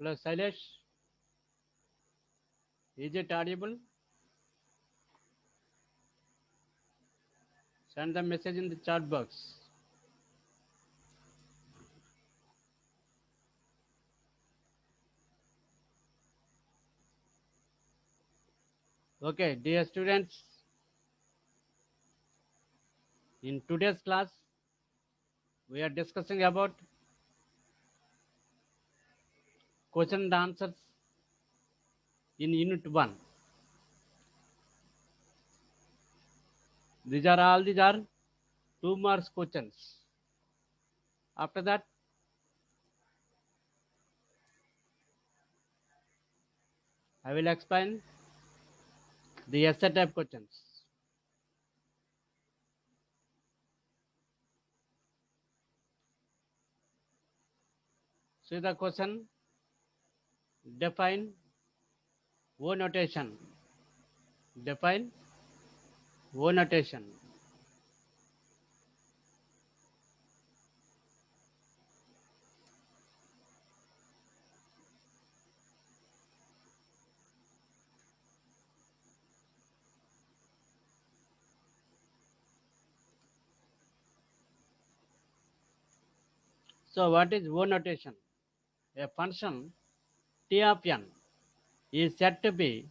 Hello, Sailesh. Is it audible? Send the message in the chat box. Okay, dear students, in today's class, we are discussing about question and answers in Unit 1. These are 2 marks questions. After that, I will explain the essay type questions. See the question, define O notation. Define O notation. So what is O notation? A function T of n is said to be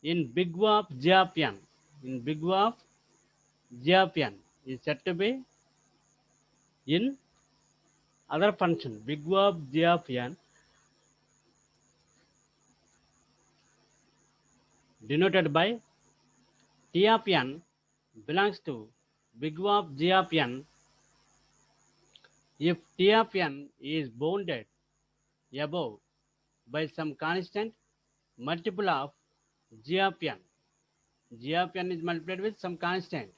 in big O of G of n. In big O of G of n is said to be in other function big O of G of n denoted by T of n belongs to big O of G of n if T of n is bounded above by some constant multiple of G of n. G of n is multiplied with some constant.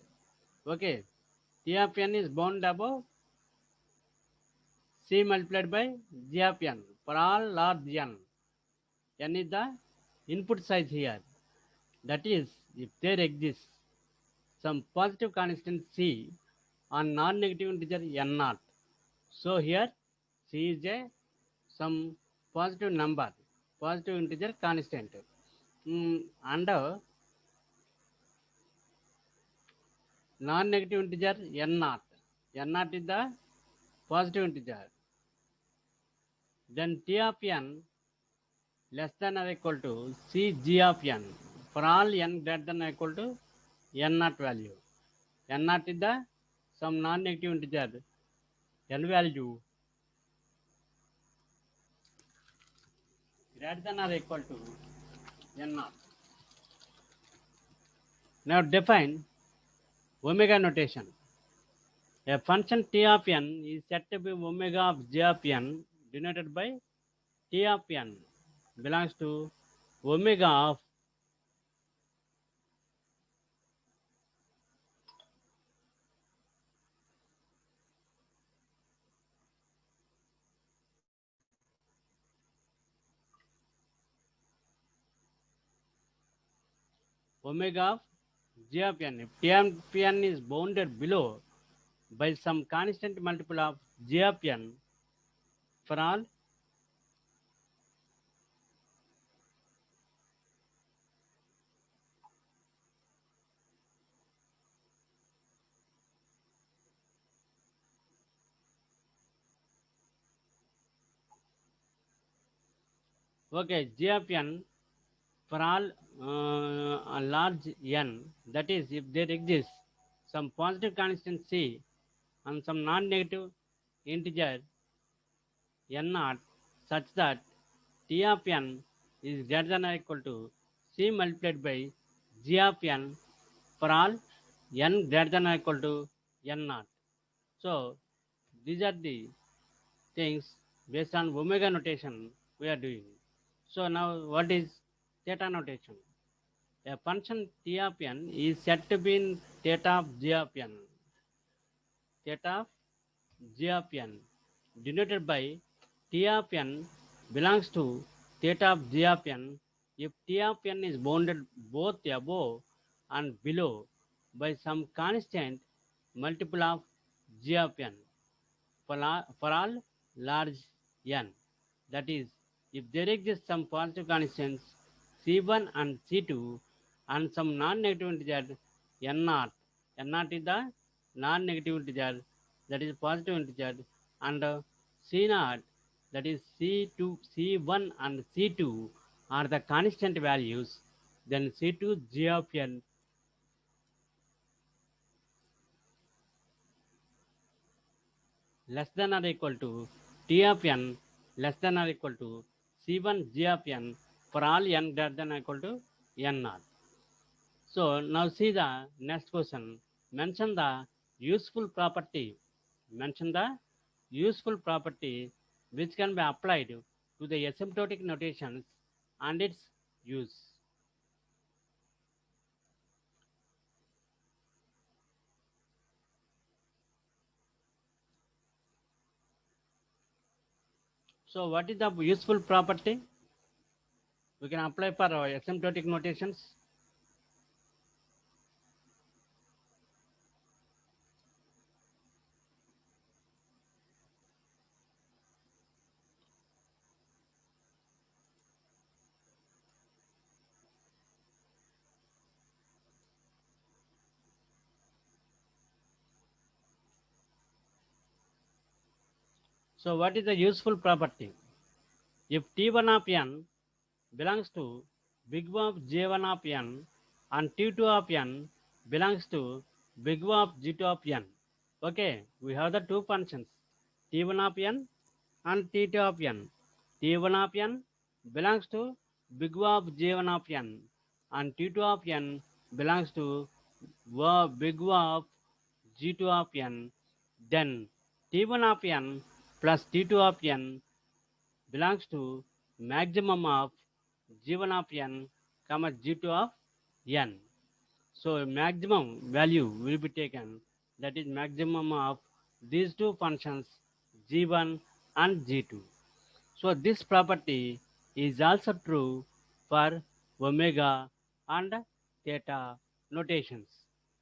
Okay. T of n is bound above C multiplied by G of n for all large n. N is the input size here. That is, if there exists some positive constant C on non-negative integer n naught. So here C is a some positive number, positive integer constant. Under non-negative integer n naught. N naught is the positive integer. Then T of n less than or equal to C G of n for all n greater than or equal to n naught value. N naught is the some non-negative integer n value greater than or equal to n naught. Now define omega notation. A function T of n is said to be omega of G of n denoted by T of n belongs to omega of omega of G of n. If T of n is bounded below by some constant multiple of G of n for all okay G of n for all large n, that is if there exists some positive constant C and some non-negative integer n naught such that T of n is greater than or equal to C multiplied by G of n for all n greater than or equal to n naught. So these are the things based on omega notation we are doing. So now what is theta notation? A function T of n is said to be in theta of G of n. Theta of G of n denoted by T of n belongs to theta of G of n if T of n is bounded both above and below by some constant multiple of G of n for all large n. That is, if there exist some positive constants C1 and C2 and some non-negative integer n0. n0 is the non-negative integer, that is positive integer, and C0, that is C2, C1 and C2 are the constant values, then C2 g of n less than or equal to T of n less than or equal to C1 g of n for all n greater than or equal to n naught. So now see the next question. Mention the useful property. Mention the useful property which can be applied to the asymptotic notations and its use. So what is the useful property we can apply for asymptotic notations? So what is the useful property? If T1 of n belongs to big O of J1 of n and T2 of n belongs to big O of G2 of n. Okay, we have the two functions T1 of n and T2 of n. T1 of n belongs to big O of J1 of n and T2 of n belongs to big O of G2 of n. Then T1 of n plus T2 of n belongs to maximum of G1 of n comma G2 of n. So maximum value will be taken, that is maximum of these two functions G1 and G2. So this property is also true for omega and theta notations.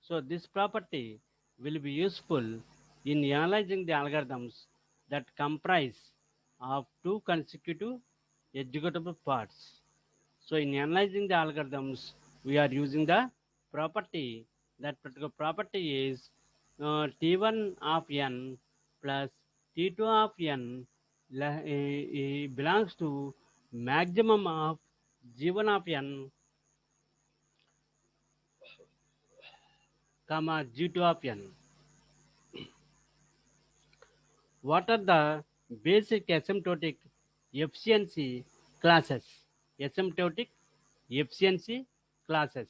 So this property will be useful in analyzing the algorithms that comprise of two consecutive executable parts. So in analyzing the algorithms, we are using the property. That particular property is T1 of n plus T2 of n belongs to maximum of G1 of n comma G2 of n. What are the basic asymptotic efficiency classes? Asymptotic efficiency classes.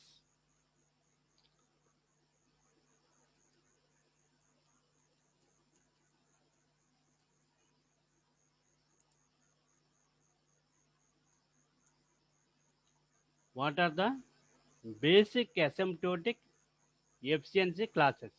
What are the basic asymptotic efficiency classes?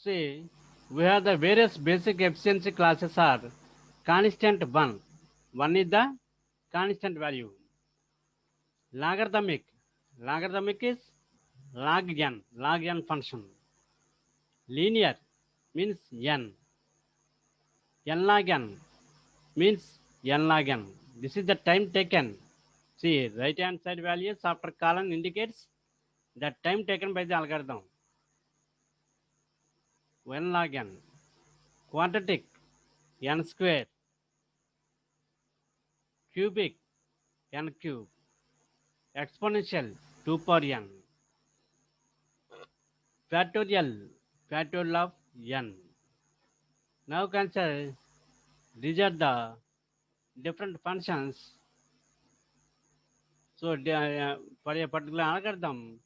See, we have the various basic efficiency classes are constant 1. 1 is the constant value. Logarithmic. Logarithmic is log n function. Linear means n. N log n means n log n. This is the time taken. See, right hand side values after colon indicates the time taken by the algorithm. N log n. Quadratic n square. Cubic n cube. Exponential 2 power n. Factorial of n. Now consider these are the different functions. So for a particular algorithm,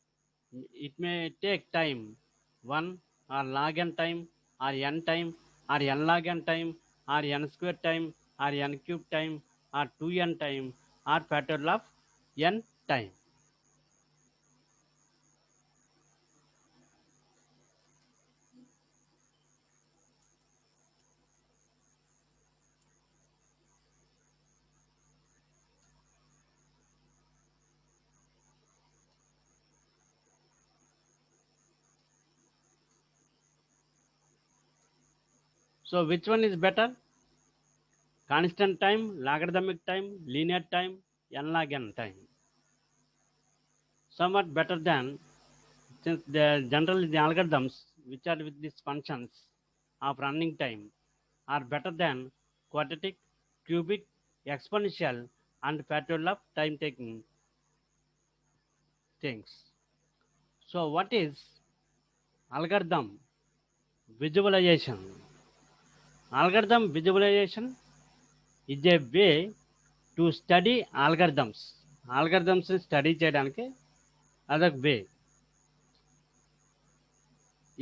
it may take time 1 or log n time or n time or n log n time or n square time or n cube time or 2n time or factorial of n time. So which one is better? Constant time, logarithmic time, linear time, n log n time. Somewhat better than, since generally the algorithms which are with these functions of running time are better than quadratic, cubic, exponential, and factorial of time taking things. So what is algorithm visualization? Algorithm visualization is a way to study algorithms. Algorithms study చేయడానికి అదొక way.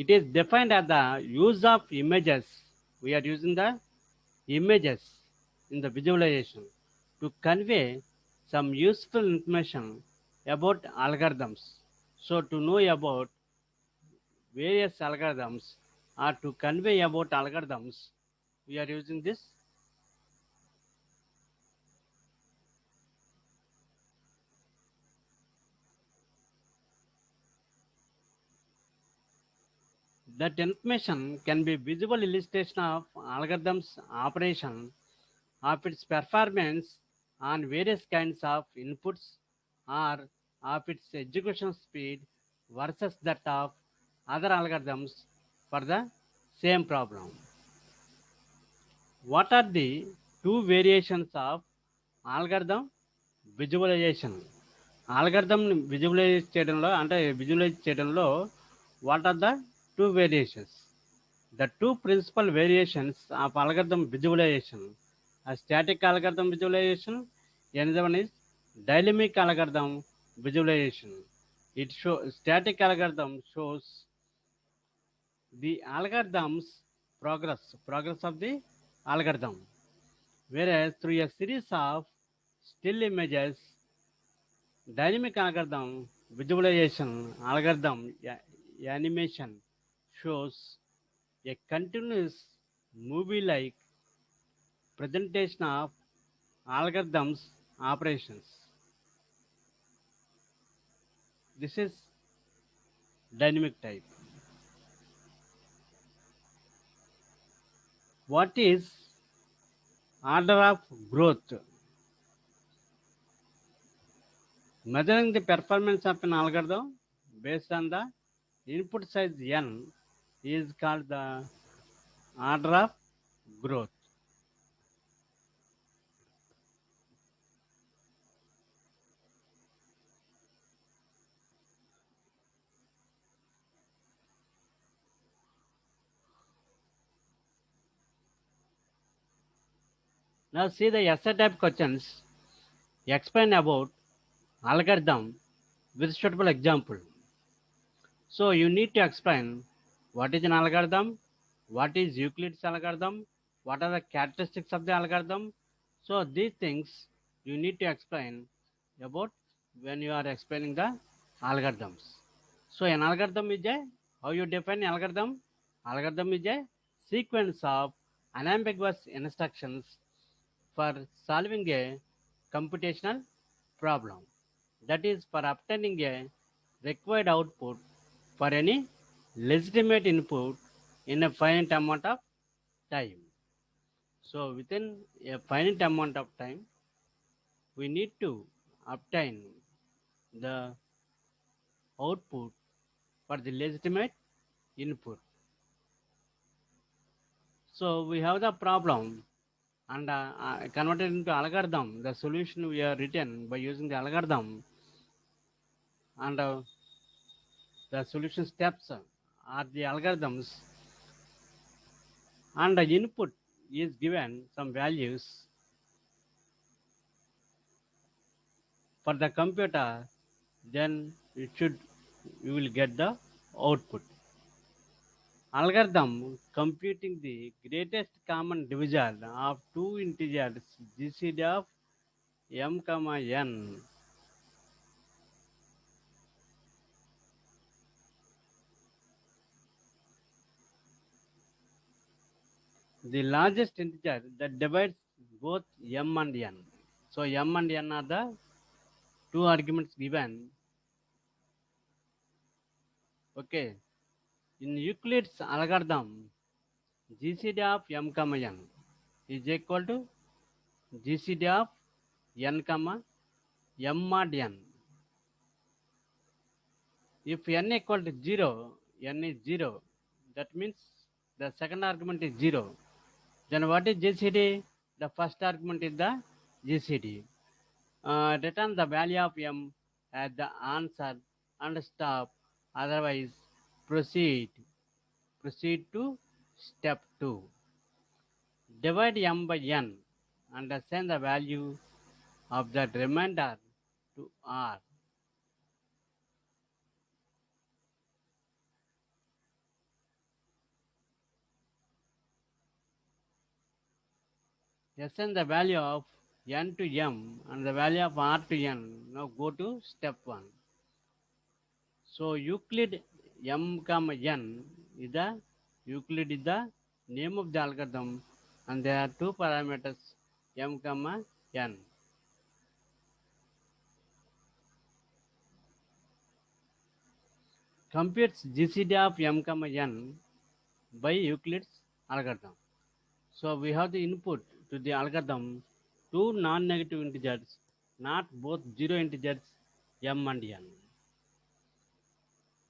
It is defined as the use of images. We are using the images in the visualization to convey some useful information about algorithms. So to know about various algorithms or to convey about algorithms, we are using this. That information can be visual illustration of algorithms operation, of its performance on various kinds of inputs, or of its execution speed versus that of other algorithms for the same problem. What are the two variations of algorithm visualization? Algorithm visualize చేయడంలో అంటే visualise చేయడంలో what are the two variations? The two principal variations of algorithm visualization are static algorithm visualization, another one is dynamic algorithm visualization. Static algorithm shows the algorithm's progress of the algorithm, whereas through a series of still images, dynamic algorithm visualization algorithm animation shows a continuous movie-like presentation of algorithms operations. This is dynamic type. What is order of growth? Measuring the performance of an algorithm based on the input size n is called the order of growth. Now see the essay type questions. Explain about algorithm with suitable example. So you need to explain what is an algorithm, what is Euclid's algorithm, what are the characteristics of the algorithm. So these things you need to explain about when you are explaining the algorithms. So an algorithm is a, how you define algorithm? Algorithm is a sequence of unambiguous instructions for solving a computational problem. That is for obtaining a required output for any legitimate input in a finite amount of time. So within a finite amount of time, we need to obtain the output for the legitimate input. So we have the problem and converted into algorithm. The solution we are written by using the algorithm, and the solution steps are the algorithms, and the input is given some values for the computer, then you will get the output. Algorithm computing the greatest common divisor of two integers GCD of m comma n. The largest integer that divides both m and n. So m and n are the two arguments given. Okay. In Euclid's algorithm, GCD of m comma n is equal to GCD of n comma m mod n. If n equal to 0, n is 0. That means the second argument is 0. Then what is GCD? The first argument is the GCD. Return the value of m as the answer and stop. Otherwise, proceed. Proceed to step 2. Divide m by n and assign the value of that remainder to r. Assign the value of n to m and the value of r to n. Now go to step 1. So Euclid m comma n is the name of the algorithm, and there are two parameters m comma n. Computes GCD of m comma n by Euclid's algorithm. So we have the input to the algorithm two non-negative integers, not both zero integers m and n.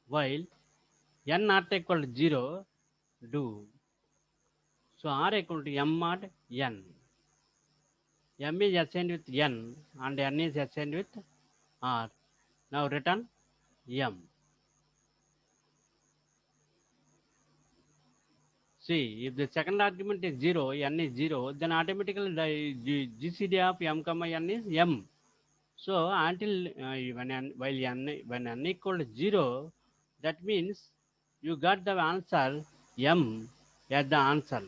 While n not equal to 0, do. So r equal to m mod n. M is assigned with n and n is assigned with r. Now return m. See, if the second argument is 0, n is 0, then automatically the GCD of m comma n is m. So until when n equal to 0, that means you got the answer m as the answer.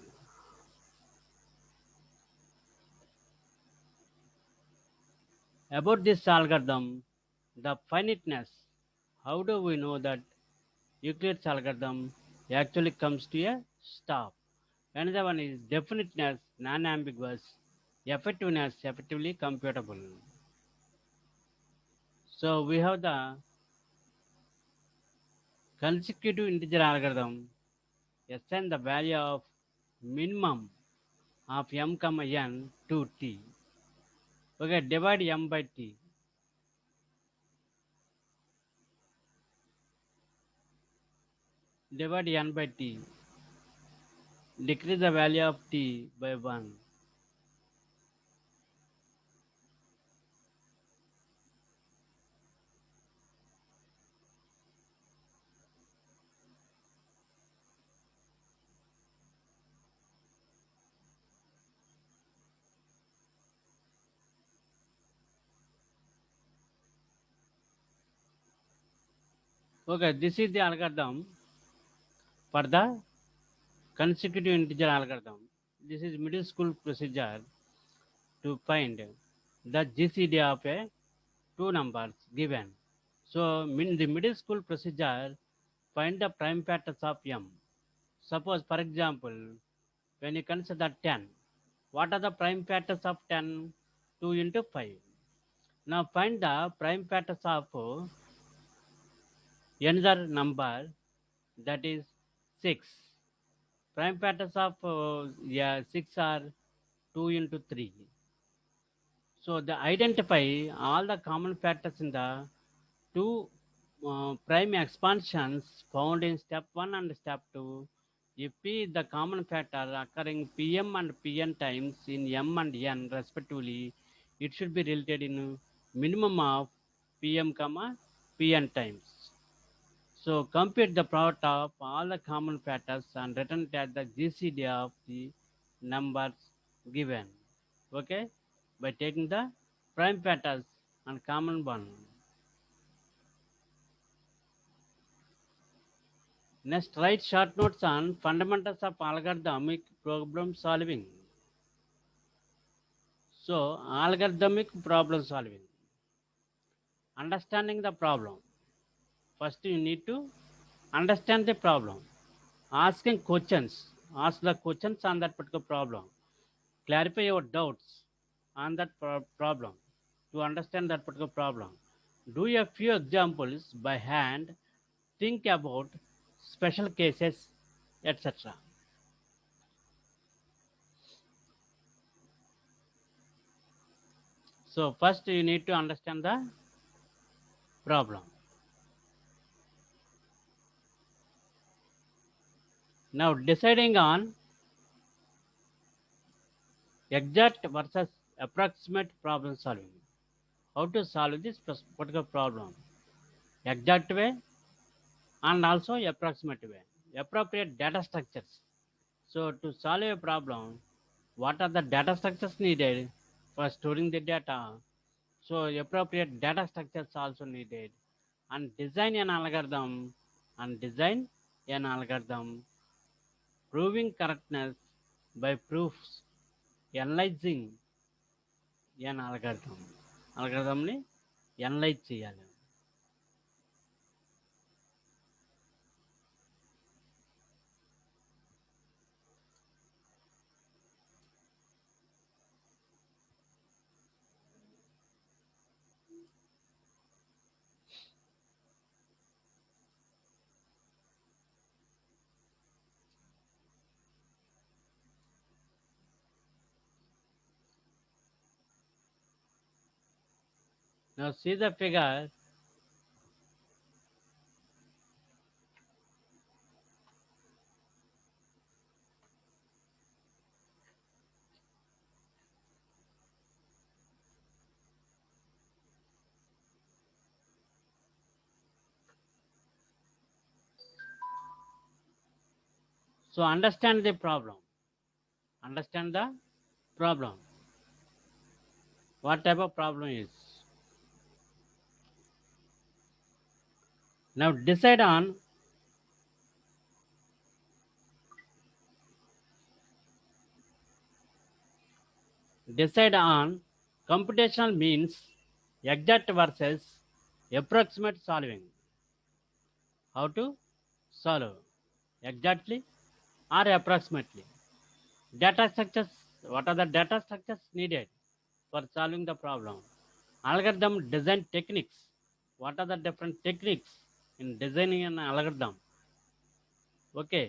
About this algorithm, the finiteness, how do we know that Euclid's algorithm actually comes to a stop? Another one is definiteness, non-ambiguous, effectiveness, effectively computable. So we have the consecutive integer algorithm, assign the value of minimum of m comma n to t. Okay, divide m by t. Divide n by t. Decrease the value of t by 1. Okay, this is the algorithm for the consecutive integer algorithm. This is middle school procedure to find the GCD of a two numbers given. So in the middle school procedure, find the prime factors of m. Suppose, for example, when you consider 10, what are the prime factors of 10? 2 into 5. Now find the prime factors of another number, that is 6. Prime factors of 6 are 2 into 3. So they identify all the common factors in the two prime expansions found in step 1 and step 2. If P is the common factor occurring Pm and Pn times in m and n respectively, it should be related in minimum of Pm comma Pn times. So compute the product of all the common factors and return it as the GCD of the numbers given. Okay, by taking the prime factors and common one. Next, write short notes on fundamentals of algorithmic problem solving. So algorithmic problem solving, understanding the problem. First you need to understand the problem, asking questions, ask the questions on that particular problem, clarify your doubts on that problem to understand that particular problem. Do a few examples by hand, think about special cases, etc. So first you need to understand the problem. Now deciding on exact versus approximate problem solving. How to solve this particular problem? Exact way and also approximate way. Appropriate data structures. So to solve a problem, what are the data structures needed for storing the data? So appropriate data structures also needed. And design an algorithm proving correctness by proofs, analyzing an algorithmని analyse చేయాలి. Now see the figure. So understand the problem. Understand the problem. What type of problem is? Now decide on computational means exact versus approximate solving. How to solve exactly or approximately. Data structures. What are the data structures needed for solving the problem? Algorithm design techniques. What are the different techniques in designing an algorithm? Okay,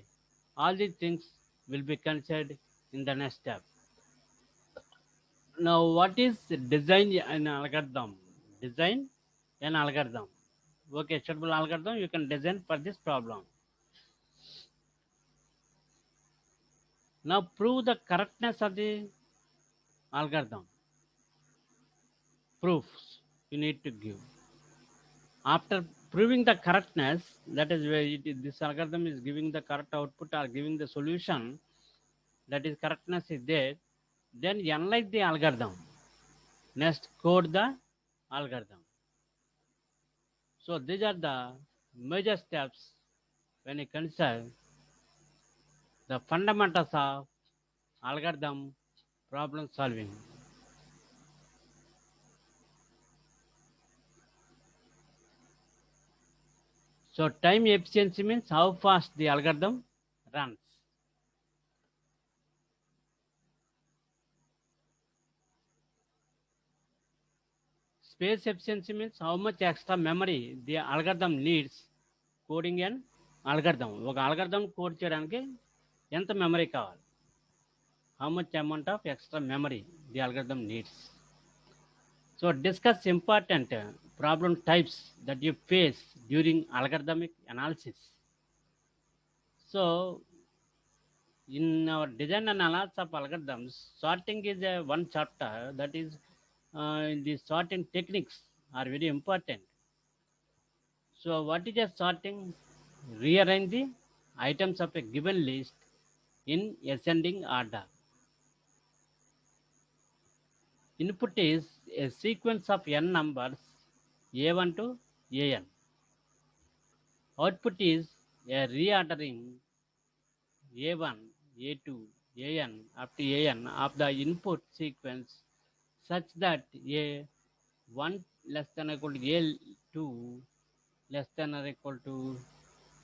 all these things will be considered in the next step. Now, what is design an algorithm? Design an algorithm. Okay, suitable algorithm you can design for this problem. Now, prove the correctness of the algorithm. Proofs you need to give. After proving the correctness, that is where this algorithm is giving the correct output or giving the solution, that is correctness is there, then analyze the algorithm. Next, code the algorithm. So these are the major steps when you consider the fundamentals of algorithm problem solving. So time efficiency means how fast the algorithm runs. Space efficiency means how much extra memory the algorithm needs coding and algorithm. ఒక algorithm code చేయడానికి ఎంత memory కావాలి, how much amount of extra memory the algorithm needs. So discuss important problem types that you face during algorithmic analysis. So in our design and analysis of algorithms, sorting is a one chapter, that is the sorting techniques are very important. So what is a sorting? Rearrange the items of a given list in ascending order. Input is a sequence of n numbers a1 to an. Output is a reordering a1, a2, an up to an of the input sequence such that a1 less than or equal to a2 less than or equal to,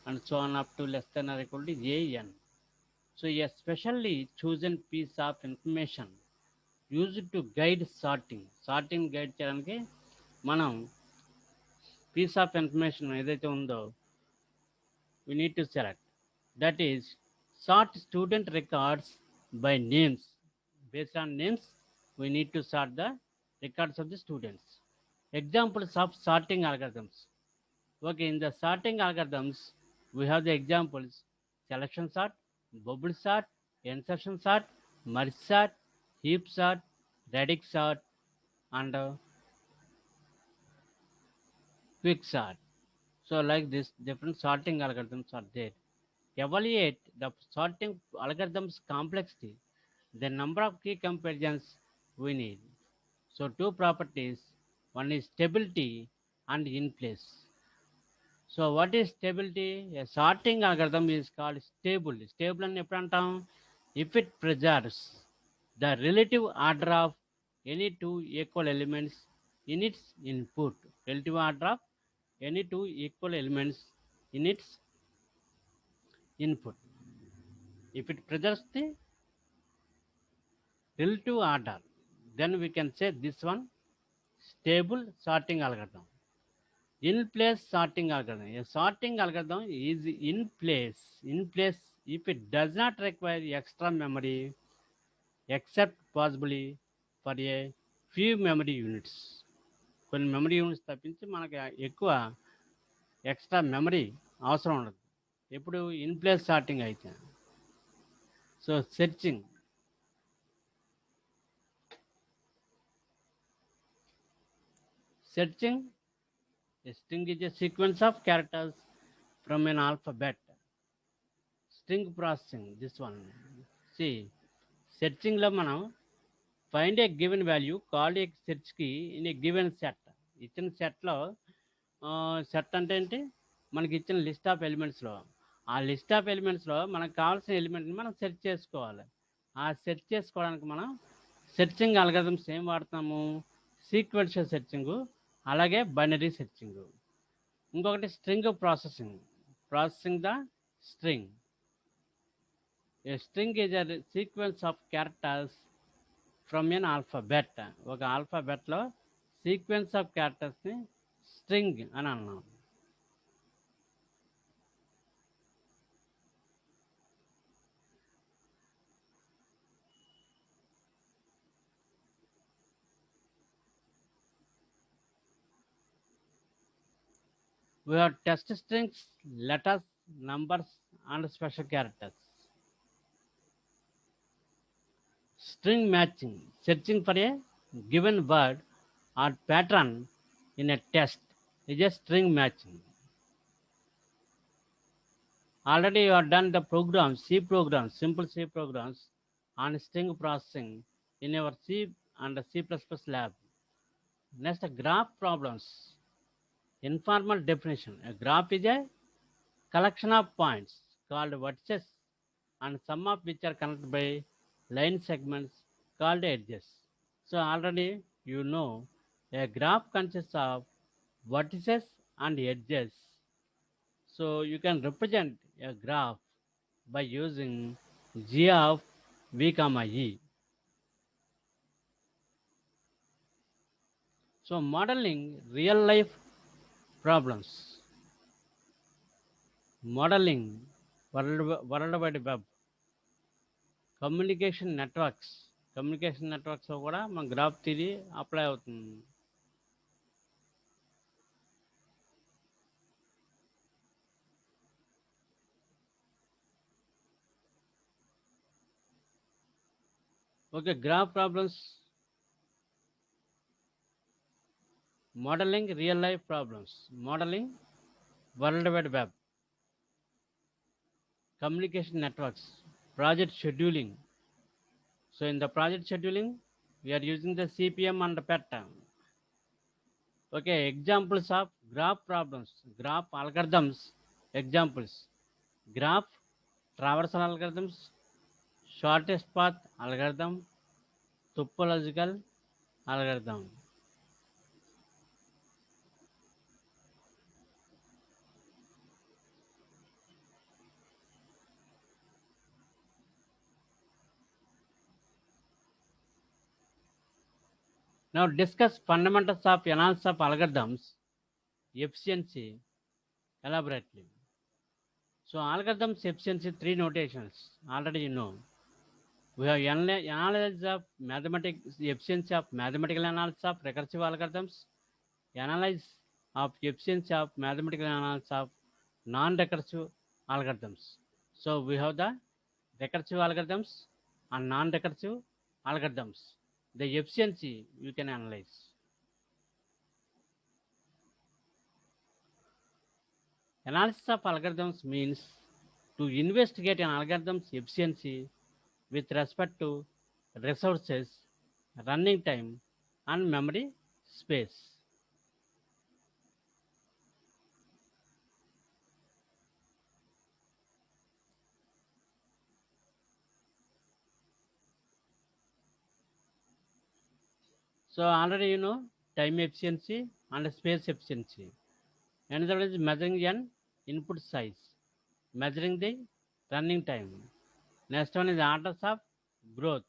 and so on up to less than or equal to an. So a specially chosen piece of information used to guide sorting guide చేయడానికి మనం piece of information ఏదైతే ఉందో we need to select, that is sort student records by names. Based on names we need to sort the records of the students. Examples of sorting algorithms. Okay, in the sorting algorithms we have the examples: selection sort, bubble sort, insertion sort, merge sort, heap sort, radix sort, and quick sort. So like this, different sorting algorithms are there. Evaluate the sorting algorithm's complexity, the number of key comparisons we need. So two properties, one is stability and in place. So what is stability? A sorting algorithm is called stable. Stable అని ఎప్పుడు అంటాం? If it preserves the relative order of any two equal elements in its input. Relative order of any two equal elements in its input. If it preserves the relative order, then we can say this one stable sorting algorithm. In place sorting algorithm. A sorting algorithm is in place. In place if it does not require extra memory except possibly for a few memory units. కొన్ని memory units తప్పించి మనకి ఎక్కువ extra memory అవసరం ఉండదు ఎప్పుడు in place sorting అయితే. So searching a string is a sequence of characters from an alphabet. String processing, this one. See, searching లో మనం find a given value called a search key in a given set. ఇచ్చిన సెట్లో set అంటే ఏంటి? మనకి ఇచ్చిన list of ఎలిమెంట్స్లో ఆ list of ఎలిమెంట్స్లో మనకు కావాల్సిన ఎలిమెంట్ని మనం సెర్చ్ చేసుకోవాలి. ఆ సెర్చ్ చేసుకోవడానికి మనం సెర్చింగ్ అల్గారిథమ్స్ ఏం వాడుతున్నాము? సీక్వెన్షియల్ సెర్చింగ్, అలాగే బైనరీ సెర్చింగ్. ఇంకొకటి string processing the string. A string is a sequence of characters from an alphabet. ఒక ఆల్ఫాబెట్లో సీక్వెన్స్ ఆఫ్ క్యారెక్టర్స్ని స్ట్రింగ్ అని అన్నాం. We have text strings, letters, numbers, and special characters. String matching, searching for a given word or pattern in a text is a string matching. Already you have done the programs, simple C programs on string processing in our C and C++ lab. Next, graph problems. Informal definition. A graph is a collection of points called vertices and some of which are connected by line segments called edges. So already you know a graph consists of vertices and edges. So you can represent a graph by using g of v comma e. So modeling real life problems. Modeling World Wide Web. Communication నెట్వర్క్స్లో కూడా మన graph theory apply అవుతుంది. Okay, graph problems, modelling real life problems, modelling world wide web, communication networks, project scheduling. So in the project scheduling we are using the CPM and the PET. Okay, examples of graph problems, graph algorithms. Examples: graph traversal algorithms, shortest path algorithm, topological, algorithm. Now discuss fundamentals of analysis of algorithms, efficiency, elaborately. So algorithms efficiency, three notations. Already you know. We have analysis of mathematics, efficiency of mathematical analysis of recursive algorithms, analysis of efficiency of mathematical analysis of non-recursive algorithms. So we have the recursive algorithms and non-recursive algorithms. The efficiency you can analyze. Analysis of algorithms means to investigate an algorithm's efficiency with respect to resources, running time, and memory space. So already you know time efficiency and space efficiency. Another one is measuring an input size, measuring the running time. Next one is orders of growth,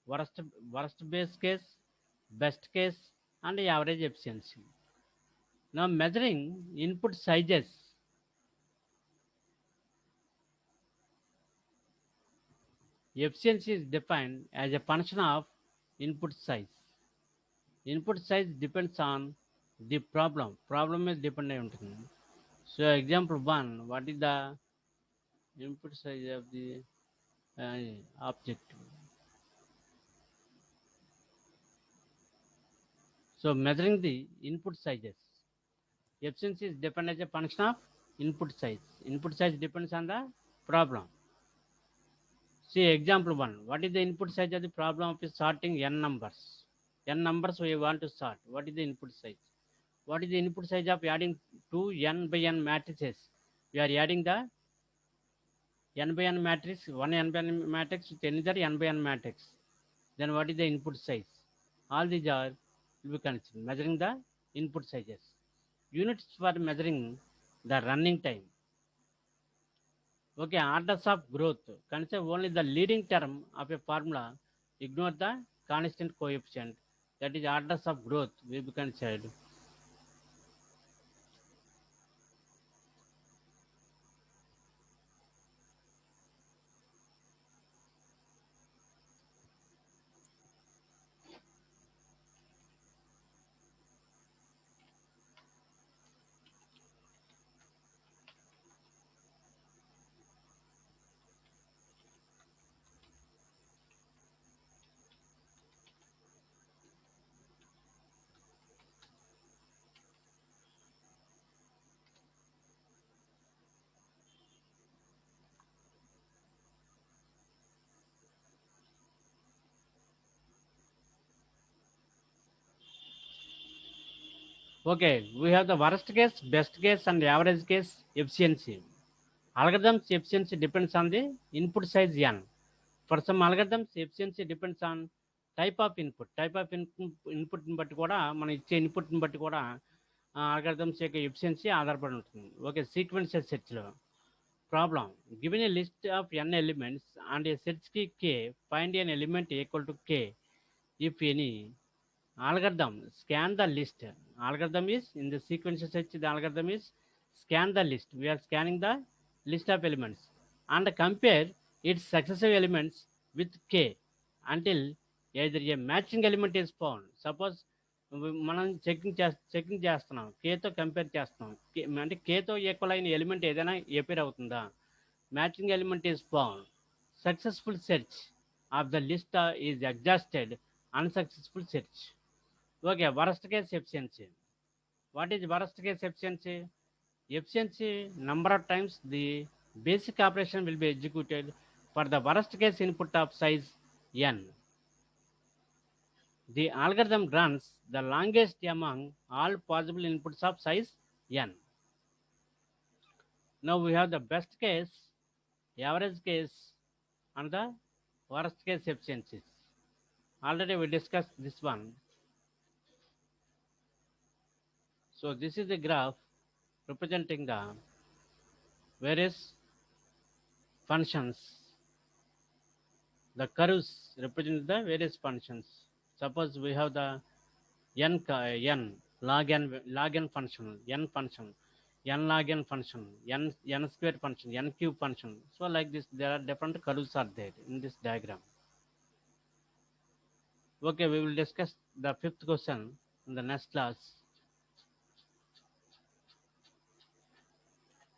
worst, worst base case, best case, and average efficiency. Now measuring input sizes. Efficiency is defined as a function of input size. Input size depends on the problem. Problem is dependent. So example one, what is the input size of the object? So measuring the input sizes. Efficiency is dependent as a function of input size. Input size depends on the problem. See example one. What is the input size of the problem of sorting n numbers? N numbers we want to sort. What is the input size? What is the input size of adding two n by n matrices? We are adding the n by n matrix, one n by n matrix with another n by n matrix. Then what is the input size? All these are will be considered. Measuring the input sizes. Units for measuring the running time. Okay, orders of growth. Consider only the leading term of a formula. Ignore the constant coefficient. That is orders of growth will be considered. Okay, we have the worst case, best case, and average case efficiency. Algorithms efficiency depends on the input size n. For some algorithms, efficiency depends on type of input. Type of input బట్టి కూడా మనం ఇచ్చే ఇన్పుట్ని బట్టి కూడా algorithms యొక్క efficiency ఆధారపడి ఉంటుంది. Okay, sequential సెర్చ్లో problem given a list of n elements and a search key k, find an element equal to k if any. Algorithm scan the list. Algorithm is in the sequential search. The algorithm is scan the list. We are scanning the list of elements and compare its successive elements with k until either a matching element is found. Suppose మనం checking చేస్తున్నాం, కేతో compare చేస్తున్నాం, అంటే కేతో equal అయిన element ఏదైనా appear అవుతుందా, matching element is found, successful search of the list is exhausted, unsuccessful search. Okay, worst case efficiency. What is worst case efficiency? Efficiency number of times the basic operation will be executed for the worst case input of size n. The algorithm runs the longest among all possible inputs of size n. Now we have the best case, average case, and the worst case efficiencies. Already we discussed this one. So this is a graph representing the various functions. The curves represent the various functions. Suppose we have the n log n function, n function, n log n function, n square function, n cube function. So like this, there are different curves are there in this diagram. Okay, we will discuss the fifth question in the next class.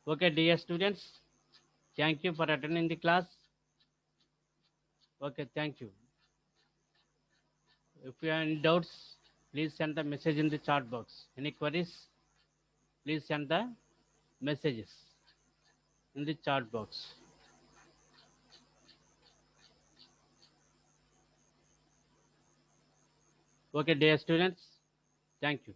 Okay, dear students, thank you for attending the class. Okay, thank you. If you have any doubts, please send the message in the chat box. Any queries, please send the messages in the chat box. Okay, dear students, thank you.